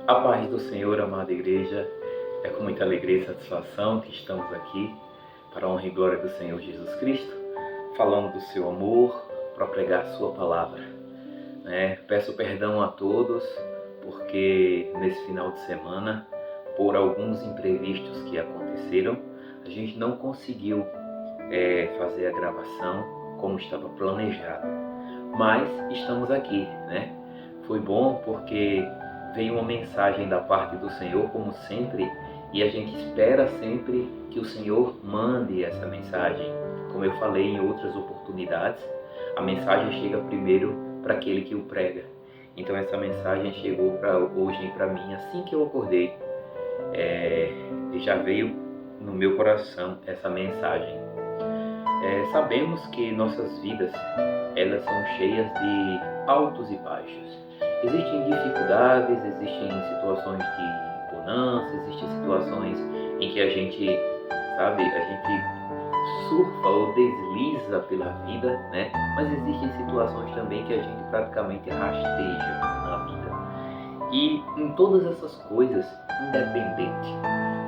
A paz do Senhor, amada igreja, é com muita alegria e satisfação que estamos aqui para a honra e glória do Senhor Jesus Cristo, falando do seu amor, para pregar a sua palavra. Peço perdão a todos, porque nesse final de semana, por alguns imprevistos que aconteceram, a gente não conseguiu fazer a gravação como estava planejado. Mas estamos aqui, Foi bom porque veio uma mensagem da parte do Senhor, como sempre, e a gente espera sempre que o Senhor mande essa mensagem. Como eu falei em outras oportunidades, a mensagem chega primeiro para aquele que o prega. Então essa mensagem chegou hoje para mim assim que eu acordei. E já veio no meu coração essa mensagem. Sabemos que nossas vidas, elas são cheias de altos e baixos. Existem dificuldades, existem situações de bonança, existem situações em que a gente surfa ou desliza pela vida, Mas existem situações também que a gente praticamente rasteja na vida. E em todas essas coisas, independente,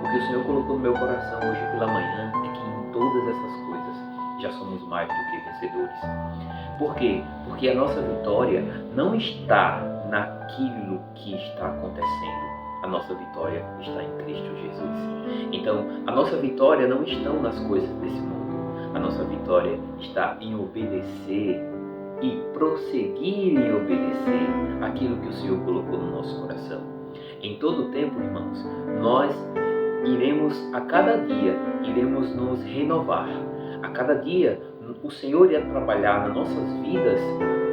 o que o Senhor colocou no meu coração hoje pela manhã é que em todas essas coisas já somos mais do que vencedores. Por quê? Porque a nossa vitória não está naquilo que está acontecendo. A nossa vitória está em Cristo Jesus. Então, a nossa vitória não está nas coisas desse mundo. A nossa vitória está em obedecer e prosseguir em obedecer aquilo que o Senhor colocou no nosso coração. Em todo tempo, irmãos, nós a cada dia, iremos nos renovar. A cada dia, o Senhor irá trabalhar nas nossas vidas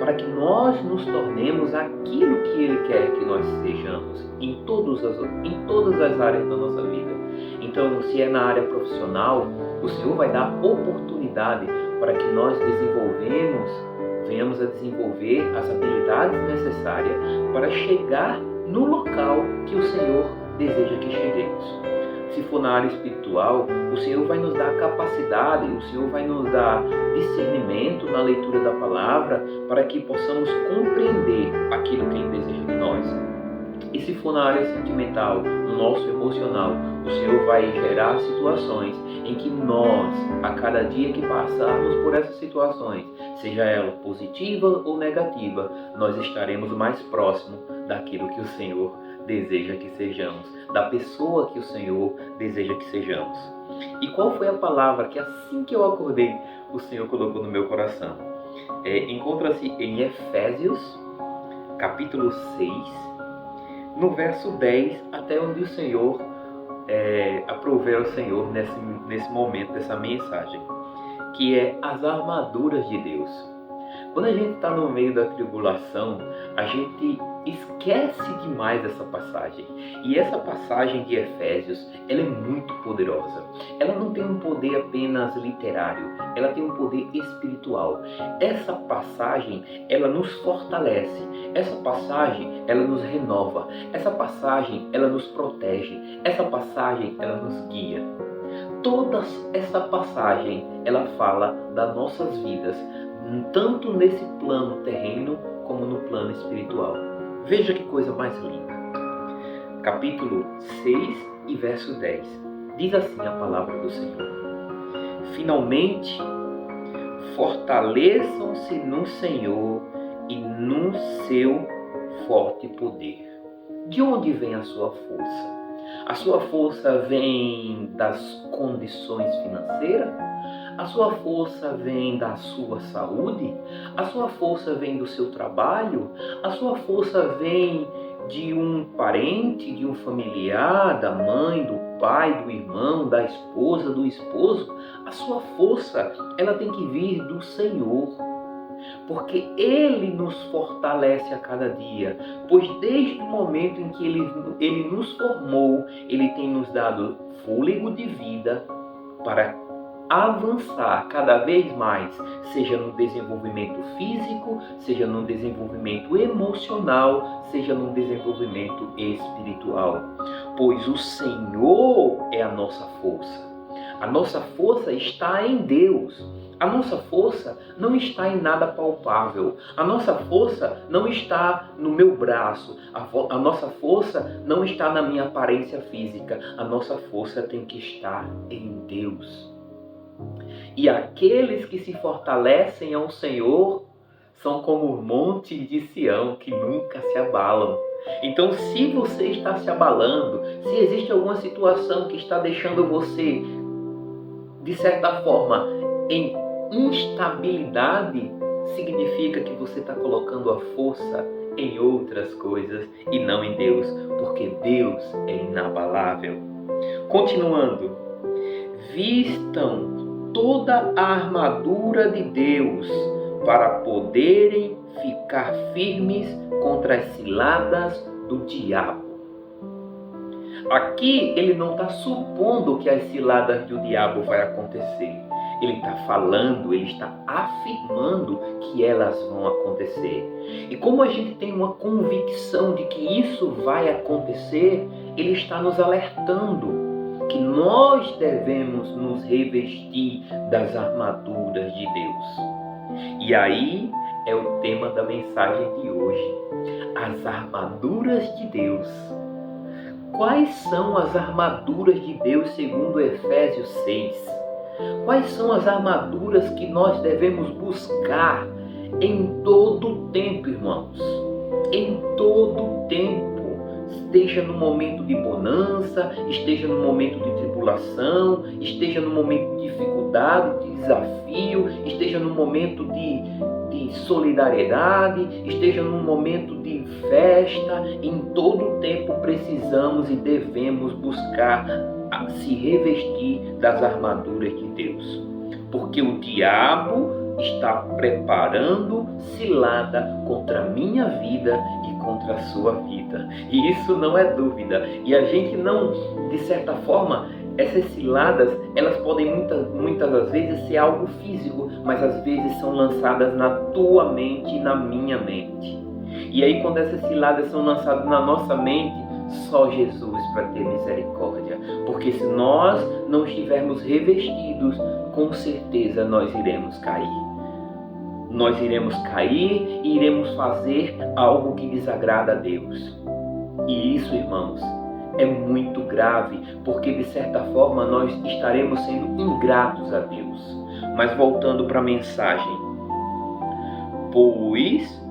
para que nós nos tornemos aquilo que Ele quer que nós sejamos em todas as áreas da nossa vida. Então, se é na área profissional, o Senhor vai dar oportunidade para que nós venhamos a desenvolver as habilidades necessárias para chegar no local que o Senhor deseja que cheguemos. Se for na área espiritual, o Senhor vai nos dar capacidade, o Senhor vai nos dar discernimento na leitura da palavra para que possamos compreender aquilo que Ele deseja de nós. E se for na área sentimental, no nosso emocional, o Senhor vai gerar situações em que nós, a cada dia que passarmos por essas situações, seja ela positiva ou negativa, nós estaremos mais próximos daquilo que o Senhor deseja que sejamos, da pessoa que o Senhor deseja que sejamos. E qual foi a palavra que assim que eu acordei, o Senhor colocou no meu coração? Encontra-se em Efésios, capítulo 6, no verso 10, até onde o Senhor aproveu ao Senhor nesse momento, dessa mensagem, que é as armaduras de Deus. Quando a gente está no meio da tribulação, a gente esquece demais essa passagem. E essa passagem de Efésios, ela é muito poderosa. Ela não tem um poder apenas literário, ela tem um poder espiritual. Essa passagem, ela nos fortalece. Essa passagem, ela nos renova. Essa passagem, ela nos protege. Essa passagem, ela nos guia. Toda essa passagem, ela fala das nossas vidas, tanto nesse plano terreno como no plano espiritual. Veja que coisa mais linda. Capítulo 6 e verso 10. Diz assim a palavra do Senhor: finalmente, fortaleçam-se no Senhor e no seu forte poder. De onde vem a sua força? A sua força vem das condições financeiras? A sua força vem da sua saúde? A sua força vem do seu trabalho? A sua força vem de um parente, de um familiar, da mãe, do pai, do irmão, da esposa, do esposo? A sua força, ela tem que vir do Senhor, porque Ele nos fortalece a cada dia, pois desde o momento em que Ele nos formou, Ele tem nos dado fôlego de vida para avançar cada vez mais, seja no desenvolvimento físico, seja no desenvolvimento emocional, seja no desenvolvimento espiritual. Pois o Senhor é a nossa força. A nossa força está em Deus. A nossa força não está em nada palpável. A nossa força não está no meu braço. A nossa força não está na minha aparência física. A nossa força tem que estar em Deus. E aqueles que se fortalecem ao Senhor são como montes de Sião que nunca se abalam. Então, se você está se abalando, se existe alguma situação que está deixando você, de certa forma, em instabilidade, significa que você está colocando a força em outras coisas e não em Deus, porque Deus é inabalável. Continuando, vistam toda a armadura de Deus para poderem ficar firmes contra as ciladas do diabo. Aqui ele não está supondo que as ciladas do diabo vai acontecer. Ele está falando, ele está afirmando que elas vão acontecer. E como a gente tem uma convicção de que isso vai acontecer, ele está nos alertando que nós devemos nos revestir das armaduras de Deus. E aí é o tema da mensagem de hoje. As armaduras de Deus. Quais são as armaduras de Deus segundo Efésios 6? Quais são as armaduras que nós devemos buscar em todo o tempo, irmãos? Em todo o tempo. Esteja no momento de bonança, esteja no momento de tribulação, esteja no momento de dificuldade, de desafio, esteja no momento de solidariedade, esteja num momento de festa, em todo o tempo precisamos e devemos buscar se revestir das armaduras de Deus. Porque o diabo está preparando cilada contra a minha vida e contra a sua vida. E isso não é dúvida. E a gente não, de certa forma, essas ciladas, elas podem muitas das vezes ser algo físico, mas às vezes são lançadas na tua mente e na minha mente. E aí quando essas ciladas são lançadas na nossa mente, só Jesus para ter misericórdia. Porque se nós não estivermos revestidos, com certeza nós iremos cair. Nós iremos cair e iremos fazer algo que desagrada a Deus. E isso, irmãos, é muito grave, porque de certa forma nós estaremos sendo ingratos a Deus. Mas voltando para a mensagem, pois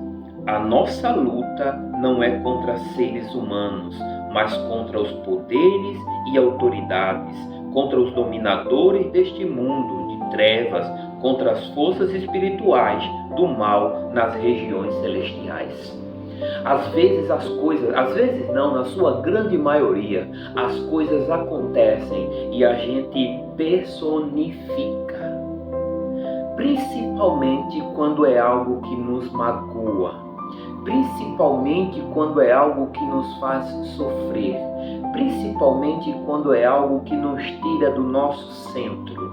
a nossa luta não é contra seres humanos, mas contra os poderes e autoridades, contra os dominadores deste mundo de trevas, contra as forças espirituais do mal nas regiões celestiais. Às vezes as coisas, às vezes não, na sua grande maioria, as coisas acontecem e a gente personifica. Principalmente quando é algo que nos magoa. Principalmente quando é algo que nos faz sofrer. Principalmente quando é algo que nos tira do nosso centro.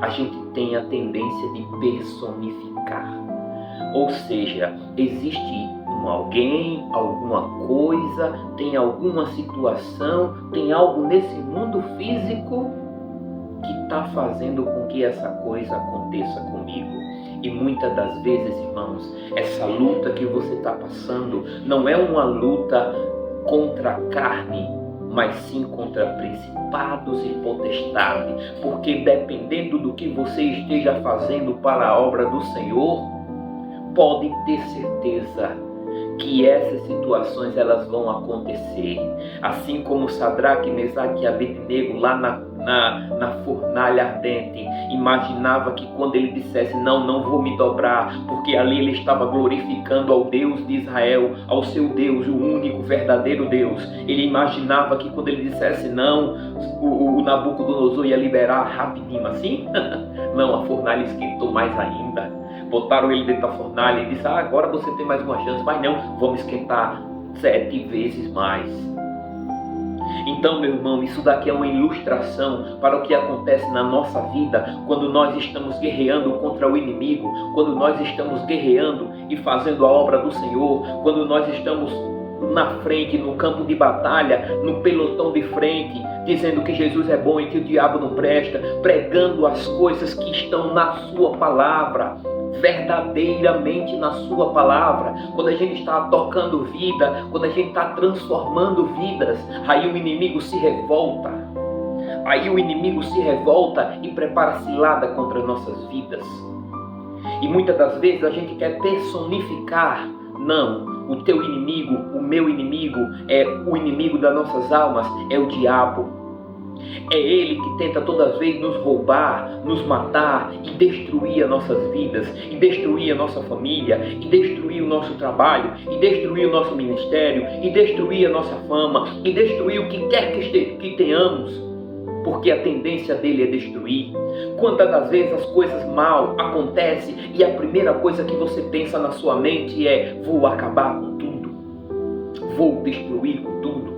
A gente tem a tendência de personificar. Ou seja, existe alguém, alguma coisa, tem alguma situação, tem algo nesse mundo físico que está fazendo com que essa coisa aconteça comigo. E muitas das vezes, irmãos, essa luta que você está passando não é uma luta contra a carne, mas sim contra principados e potestades. Porque dependendo do que você esteja fazendo para a obra do Senhor, pode ter certeza que essas situações elas vão acontecer. Assim como Sadraque, Mesaque e Abednego lá na fornalha ardente, imaginava que quando ele dissesse não vou me dobrar, porque ali ele estava glorificando ao Deus de Israel, ao seu Deus, o único verdadeiro Deus. Ele imaginava que quando ele dissesse não, o Nabucodonosor ia liberar rapidinho assim. Não, a fornalha esquentou mais ainda. Botaram ele dentro da fornalha e disse, agora você tem mais uma chance, mas não, vamos esquentar 7 vezes mais. Então, meu irmão, isso daqui é uma ilustração para o que acontece na nossa vida quando nós estamos guerreando contra o inimigo, quando nós estamos guerreando e fazendo a obra do Senhor, quando nós estamos na frente, no campo de batalha, no pelotão de frente, dizendo que Jesus é bom e que o diabo não presta, pregando as coisas que estão na sua palavra, verdadeiramente na sua palavra. Quando a gente está tocando vida, quando a gente está transformando vidas, aí o inimigo se revolta. Aí o inimigo se revolta e prepara cilada contra as nossas vidas. E muitas das vezes a gente quer personificar. Não, o teu inimigo, o meu inimigo, é o inimigo das nossas almas, é o diabo. É ele que tenta todas as vezes nos roubar, nos matar e destruir as nossas vidas, e destruir a nossa família, e destruir o nosso trabalho, e destruir o nosso ministério, e destruir a nossa fama, e destruir o que quer que tenhamos. Porque a tendência dele é destruir. Quantas das vezes as coisas mal acontecem e a primeira coisa que você pensa na sua mente é: vou acabar com tudo, vou destruir com tudo,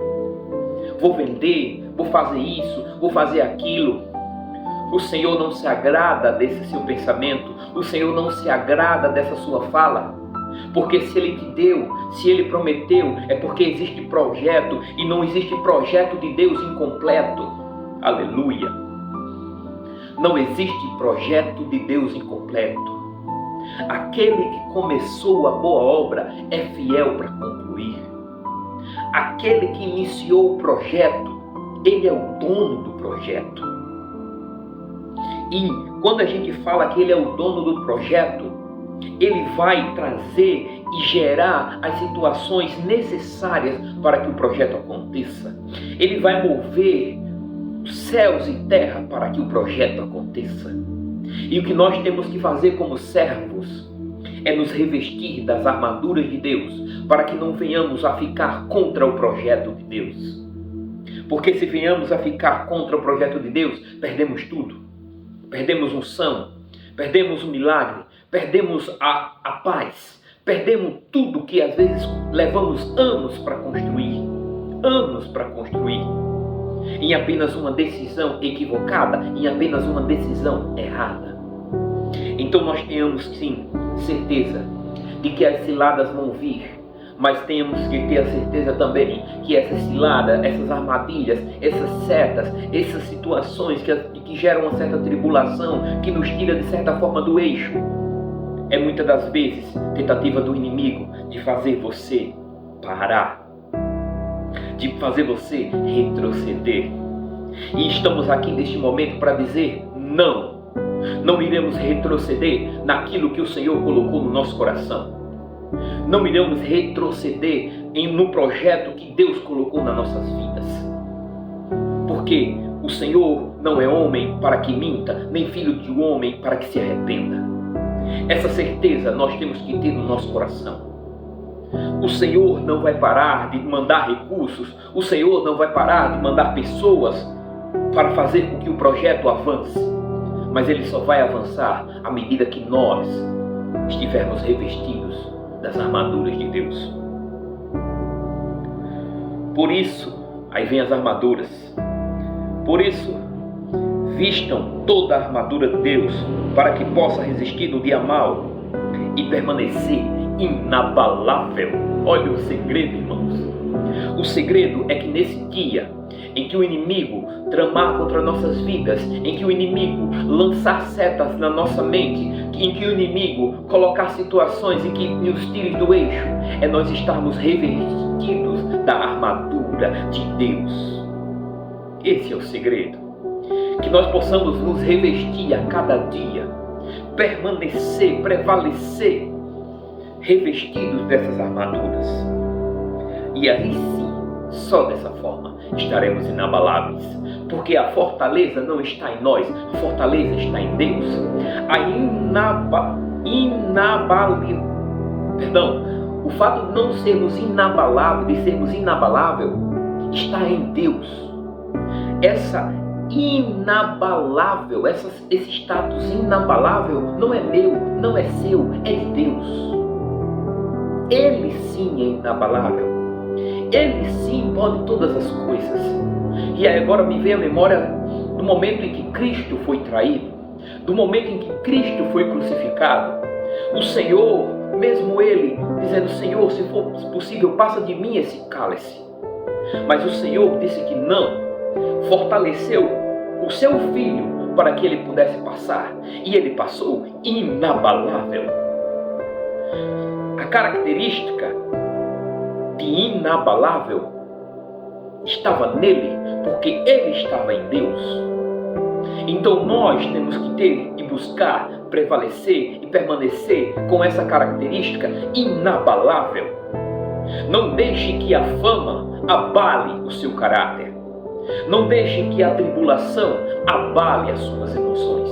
vou vender, vou fazer isso, vou fazer aquilo. O Senhor não se agrada desse seu pensamento, o Senhor não se agrada dessa sua fala. Porque se Ele te deu, se Ele prometeu, é porque existe projeto, e não existe projeto de Deus incompleto. Aleluia! Não existe projeto de Deus incompleto. Aquele que começou a boa obra é fiel para concluir. Aquele que iniciou o projeto, ele é o dono do projeto. E quando a gente fala que ele é o dono do projeto, ele vai trazer e gerar as situações necessárias para que o projeto aconteça. Ele vai mover céus e terra para que o projeto aconteça. E o que nós temos que fazer como servos é nos revestir das armaduras de Deus, para que não venhamos a ficar contra o projeto de Deus. Porque se venhamos a ficar contra o projeto de Deus, perdemos tudo. Perdemos unção, perdemos o milagre, perdemos a paz, perdemos tudo que às vezes levamos anos para construir. Anos para construir. Em apenas uma decisão equivocada, em apenas uma decisão errada. Então nós tenhamos sim certeza de que as ciladas vão vir, mas temos que ter a certeza também que essas ciladas, essas armadilhas, essas setas, essas situações que geram uma certa tribulação, que nos tira de certa forma do eixo, é muitas das vezes tentativa do inimigo de fazer você parar, de fazer você retroceder. E estamos aqui neste momento para dizer: não iremos retroceder naquilo que o Senhor colocou no nosso coração. Não iremos retroceder no projeto que Deus colocou nas nossas vidas. Porque o Senhor não é homem para que minta, nem filho de homem para que se arrependa. Essa certeza nós temos que ter no nosso coração. O Senhor não vai parar de mandar recursos, o Senhor não vai parar de mandar pessoas para fazer com que o projeto avance, mas Ele só vai avançar à medida que nós estivermos revestidos das armaduras de Deus. Por isso, aí vem as armaduras. Por isso, vistam toda a armadura de Deus para que possa resistir no dia mau e permanecer inabalável. Olha o segredo, irmãos. O segredo é que nesse dia em que o inimigo tramar contra nossas vidas, em que o inimigo lançar setas na nossa mente, em que o inimigo colocar situações em que nos tire do eixo, é nós estarmos revestidos da armadura de Deus. Esse é o segredo. Que nós possamos nos revestir a cada dia, permanecer, prevalecer, revestidos dessas armaduras. E aí sim, só dessa forma, estaremos inabaláveis. Porque a fortaleza não está em nós, a fortaleza está em Deus. O fato de não sermos inabaláveis, de sermos inabalável, está em Deus. Essa inabalável, esse status inabalável não é meu, não é seu, é de Deus. Ele sim é inabalável. Ele sim pode todas as coisas. E agora me vem a memória do momento em que Cristo foi traído, do momento em que Cristo foi crucificado. O Senhor, mesmo Ele, dizendo: Senhor, se for possível, passa de mim esse cálice. Mas o Senhor disse que não, fortaleceu o seu filho para que ele pudesse passar. E ele passou inabalável. A característica de inabalável estava nele, porque ele estava em Deus. Então nós temos que ter e buscar, prevalecer e permanecer com essa característica inabalável. Não deixe que a fama abale o seu caráter. Não deixe que a tribulação abale as suas emoções.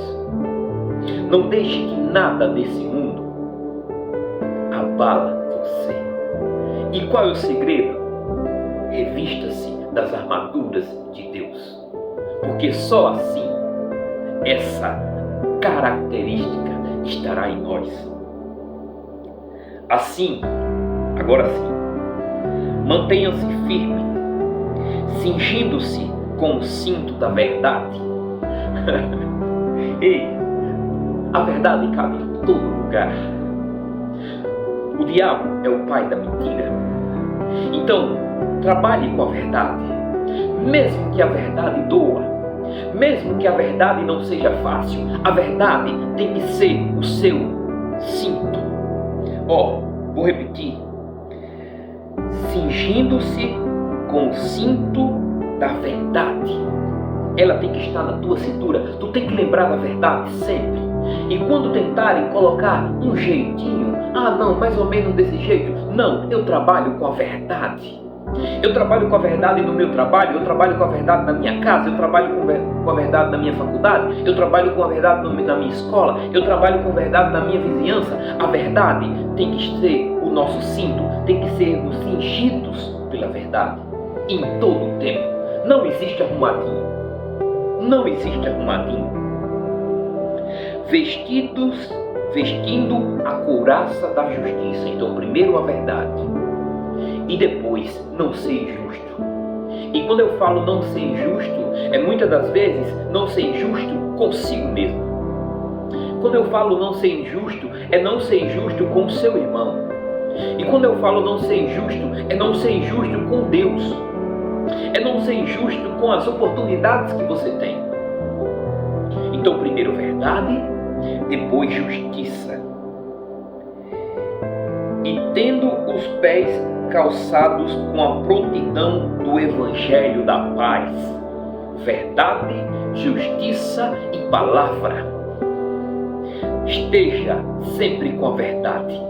Não deixe que nada desse mundo abala você. E qual é o segredo? Revista-se das armaduras de Deus. Porque só assim essa característica estará em nós. Assim, agora sim, mantenha-se firme, cingindo-se com o cinto da verdade. Ei, a verdade cabe em todo lugar. O diabo é o pai da mentira. Então, trabalhe com a verdade, mesmo que a verdade doa, mesmo que a verdade não seja fácil. A verdade tem que ser o seu cinto. Vou repetir. Cingindo-se com o cinto da verdade. Ela tem que estar na tua cintura. Tu tem que lembrar da verdade sempre. E quando tentarem colocar um jeitinho, não, mais ou menos desse jeito. Não, eu trabalho com a verdade. Eu trabalho com a verdade no meu trabalho, eu trabalho com a verdade na minha casa, eu trabalho com a verdade na minha faculdade, eu trabalho com a verdade na minha escola, eu trabalho com a verdade na minha vizinhança. A verdade tem que ser o nosso cinto, tem que sermos cingidos pela verdade em todo o tempo. Não existe arrumadinho. Não existe arrumadinho. Vestindo a couraça da justiça. Então, primeiro a verdade e depois não ser injusto. E quando eu falo não ser injusto, muitas das vezes não ser injusto consigo mesmo. Quando eu falo não ser injusto, não ser injusto com o seu irmão. E quando eu falo não ser injusto, não ser injusto com Deus. Não ser injusto com as oportunidades que você tem. Então, primeiro verdade, depois justiça. E tendo os pés calçados com a prontidão do Evangelho da paz, verdade, justiça e palavra. Esteja sempre com a verdade.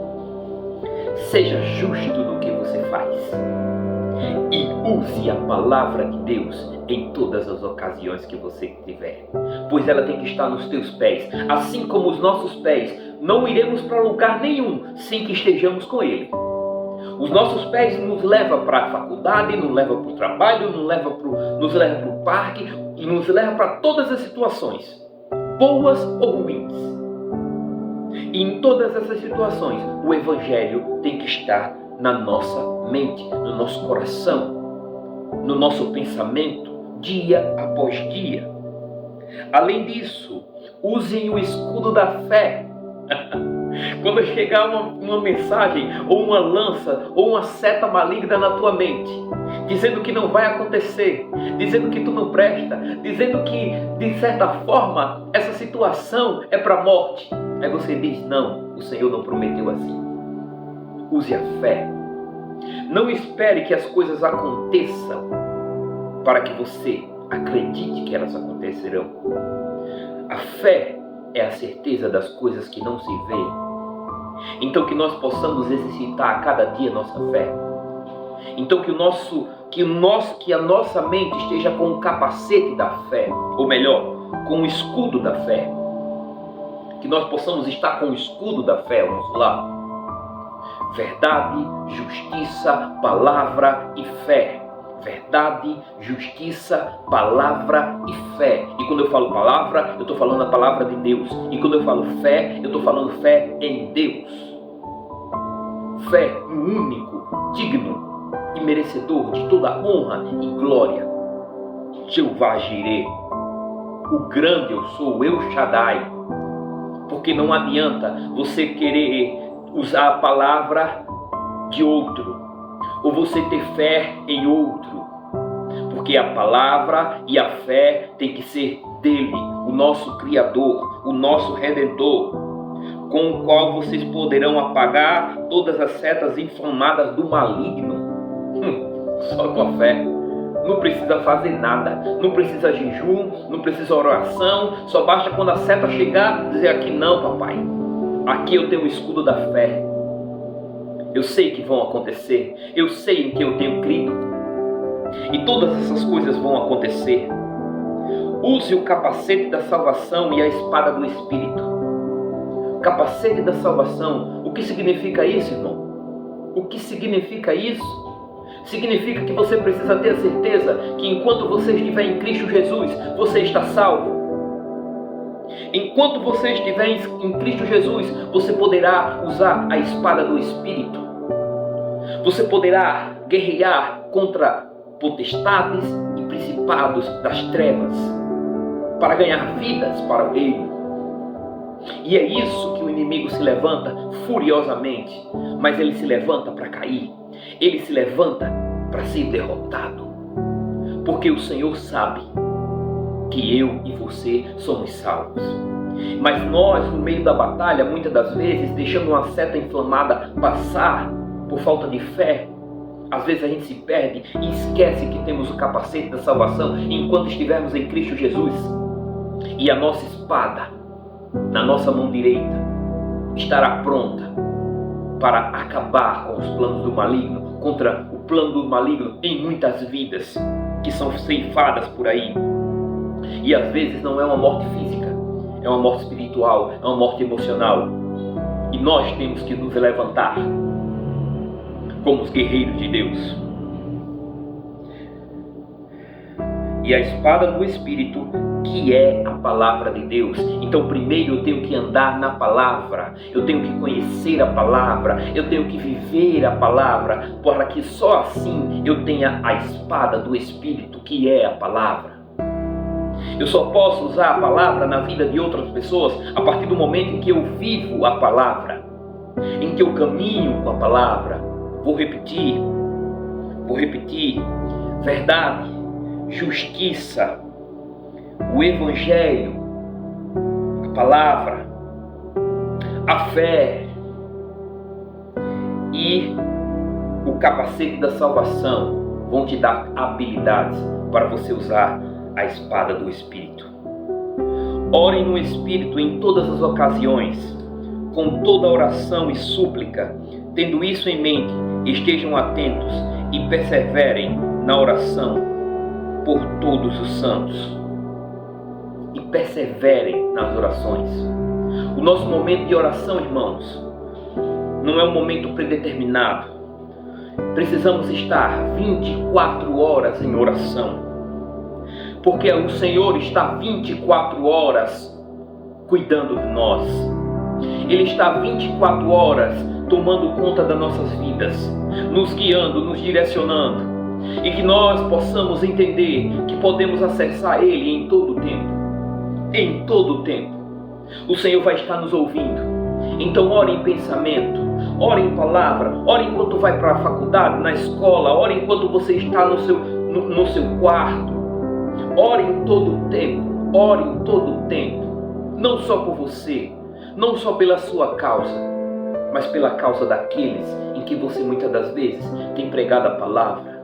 Seja justo no que você faz. E use a palavra de Deus em todas as ocasiões que você tiver. Pois ela tem que estar nos teus pés. Assim como os nossos pés, não iremos para lugar nenhum sem que estejamos com Ele. Os nossos pés nos levam para a faculdade, nos levam para o trabalho, nos levam para o parque, e nos levam para todas as situações, boas ou ruins. E em todas essas situações, o Evangelho tem que estar na nossa mente, no nosso coração, no nosso pensamento, dia após dia. Além disso, usem o escudo da fé. Quando chegar uma mensagem, ou uma lança, ou uma seta maligna na tua mente, dizendo que não vai acontecer, dizendo que tu não presta, dizendo que, de certa forma, essa situação é para a morte. Aí você diz, não, o Senhor não prometeu assim. Use a fé. Não espere que as coisas aconteçam para que você acredite que elas acontecerão. A fé é a certeza das coisas que não se veem. Então que nós possamos exercitar a cada dia a nossa fé. Então que a nossa mente esteja com o capacete da fé, ou melhor, com o escudo da fé. Que nós possamos estar com o escudo da fé, vamos lá. Verdade, justiça, palavra e fé. Verdade, justiça, palavra e fé. E quando eu falo palavra, eu estou falando a palavra de Deus. E quando eu falo fé, eu estou falando fé em Deus. Fé no único, digno e merecedor de toda honra e glória, Jeová Jireh, o grande eu sou, o El Shaddai. Porque não adianta você querer usar a palavra de outro, ou você ter fé em outro, Porque a palavra e a fé tem que ser dele, o nosso Criador, o nosso Redentor, com o qual vocês poderão apagar todas as setas inflamadas do maligno. Só com a fé. Não precisa fazer nada, não precisa jejum, não precisa oração, só basta quando a seta chegar, dizer: aqui não, papai, aqui eu tenho o escudo da fé. Eu sei que vão acontecer, eu sei em que eu tenho crido, e todas essas coisas vão acontecer. Use o capacete da salvação e a espada do Espírito. Capacete da salvação, o que significa isso, irmão? O que significa isso? Significa que você precisa ter a certeza que enquanto você estiver em Cristo Jesus, você está salvo. Enquanto você estiver em Cristo Jesus, você poderá usar a espada do Espírito. Você poderá guerrear contra potestades e principados das trevas para ganhar vidas para o reino. E é isso que o inimigo se levanta furiosamente, mas ele se levanta para cair. Ele se levanta para ser derrotado, porque o Senhor sabe que eu e você somos salvos. Mas nós, no meio da batalha, muitas das vezes, deixando uma seta inflamada passar por falta de fé, às vezes a gente se perde e esquece que temos o capacete da salvação enquanto estivermos em Cristo Jesus. E a nossa espada, na nossa mão direita, estará pronta para acabar com os planos do maligno, contra o plano do maligno em muitas vidas que são ceifadas por aí. E às vezes não é uma morte física, é uma morte espiritual, é uma morte emocional. E nós temos que nos levantar como os guerreiros de Deus. E a espada do Espírito, que é a palavra de Deus. Então primeiro eu tenho que andar na palavra, eu tenho que conhecer a palavra, eu tenho que viver a palavra, para que só assim eu tenha a espada do Espírito, que é a palavra. Eu só posso usar a palavra na vida de outras pessoas a partir do momento em que eu vivo a palavra, em que eu caminho com a palavra. Vou repetir, verdade, justiça, o Evangelho, a palavra, a fé e o capacete da salvação vão te dar habilidades para você usar a espada do Espírito. Orem no Espírito em todas as ocasiões, com toda oração e súplica. Tendo isso em mente, estejam atentos e perseverem na oração por todos os santos. E perseverem nas orações. O nosso momento de oração, irmãos, não é um momento predeterminado. Precisamos estar 24 horas em oração, porque o Senhor está 24 horas cuidando de nós. Ele está 24 horas tomando conta das nossas vidas, nos guiando, nos direcionando, e que nós possamos entender que podemos acessar Ele em todo o tempo. Em todo o tempo. O Senhor vai estar nos ouvindo. Então ore em pensamento, ore em palavra, ore enquanto vai para a faculdade, na escola, ore enquanto você está no seu quarto. Ore em todo o tempo, ore em todo o tempo. Não só por você, não só pela sua causa, mas pela causa daqueles em que você muitas das vezes tem pregado a palavra.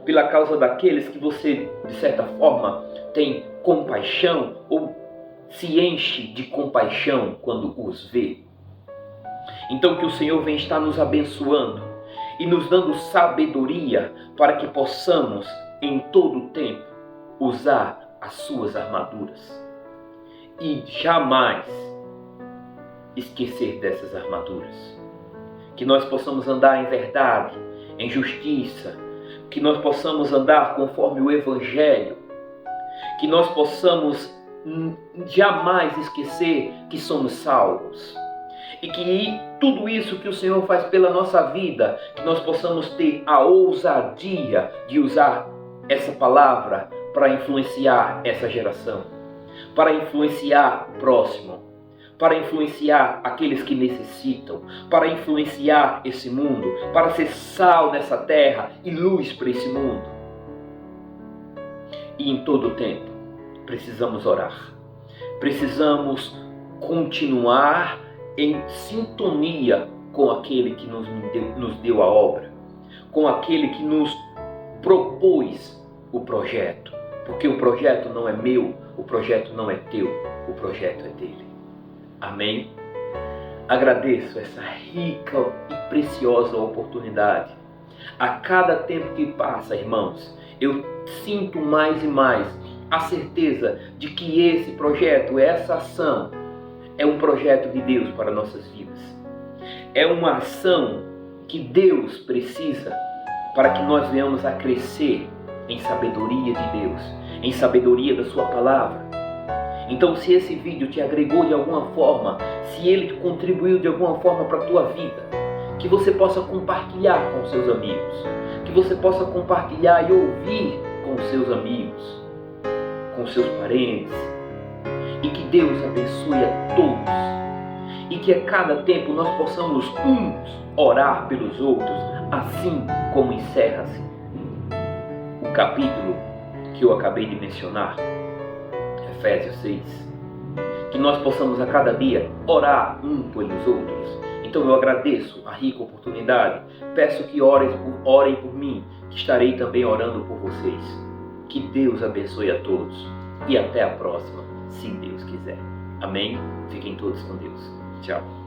Pela causa daqueles que você, de certa forma, tem compaixão ou se enche de compaixão quando os vê. Então que o Senhor vem estar nos abençoando e nos dando sabedoria para que possamos em todo o tempo usar as suas armaduras e jamais esquecer dessas armaduras. Que nós possamos andar em verdade, em justiça, que nós possamos andar conforme o Evangelho, que nós possamos jamais esquecer que somos salvos. E que tudo isso que o Senhor faz pela nossa vida, que nós possamos ter a ousadia de usar essa palavra para influenciar essa geração, para influenciar o próximo, para influenciar aqueles que necessitam, para influenciar esse mundo, para ser sal nessa terra e luz para esse mundo. e em todo o tempo precisamos orar. Precisamos continuar em sintonia com aquele que nos deu a obra, com aquele que nos propôs o projeto. Porque o projeto não é meu, o projeto não é teu, o projeto é dele. Amém? Agradeço essa rica e preciosa oportunidade. A cada tempo que passa, irmãos, eu sinto mais e mais a certeza de que esse projeto, essa ação, é um projeto de Deus para nossas vidas. É uma ação que Deus precisa para que nós venhamos a crescer em sabedoria de Deus, em sabedoria da sua palavra. Então, se esse vídeo te agregou de alguma forma, se ele contribuiu de alguma forma para a tua vida, que você possa compartilhar com seus amigos, que você possa compartilhar e ouvir com seus amigos, com seus parentes, e que Deus abençoe a todos, e que a cada tempo nós possamos uns orar pelos outros, assim como encerra-se o capítulo que eu acabei de mencionar, Efésios 6, que nós possamos a cada dia orar um pelos outros. Então eu agradeço a rica oportunidade, peço que orem por mim, que estarei também orando por vocês. Que Deus abençoe a todos e até a próxima, se Deus quiser. Amém? Fiquem todos com Deus. Tchau.